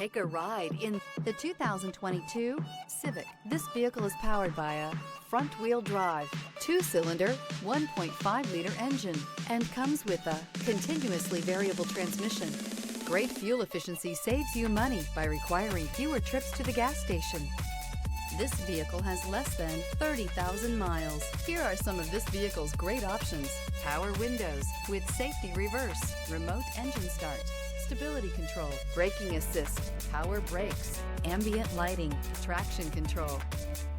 Take a ride in the 2022 Civic. This vehicle is powered by a front-wheel drive, 2-cylinder, 1.5-liter engine, and comes with a continuously variable transmission. Great fuel efficiency saves you money by requiring fewer trips to the gas station. This vehicle has less than 30,000 miles. Here are some of this vehicle's great options: power windows with safety reverse, remote engine start, stability control, braking assist, power brakes, ambient lighting, traction control.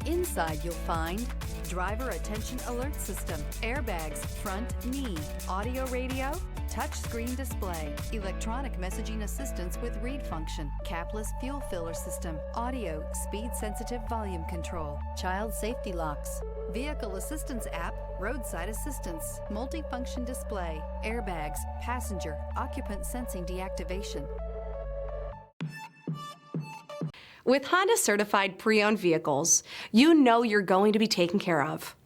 Inside you'll find driver attention alert system, airbags, front knee, audio radio, touchscreen display, electronic messaging assistance with read function, capless fuel filler system, audio, speed-sensitive volume control, child safety locks, vehicle assistance app, roadside assistance, multifunction display, airbags, passenger, occupant sensing deactivation. With Honda certified pre-owned vehicles, you know you're going to be taken care of.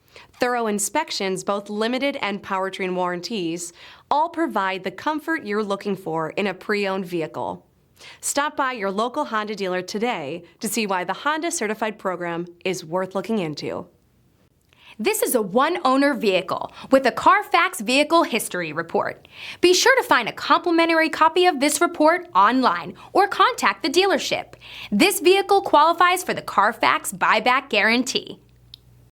Thorough inspections, both limited and powertrain warranties, all provide the comfort you're looking for in a pre-owned vehicle. Stop by your local Honda dealer today to see why the Honda Certified program is worth looking into. This is a one-owner vehicle with a Carfax Vehicle History Report. Be sure to find a complimentary copy of this report online or contact the dealership. This vehicle qualifies for the Carfax Buyback Guarantee.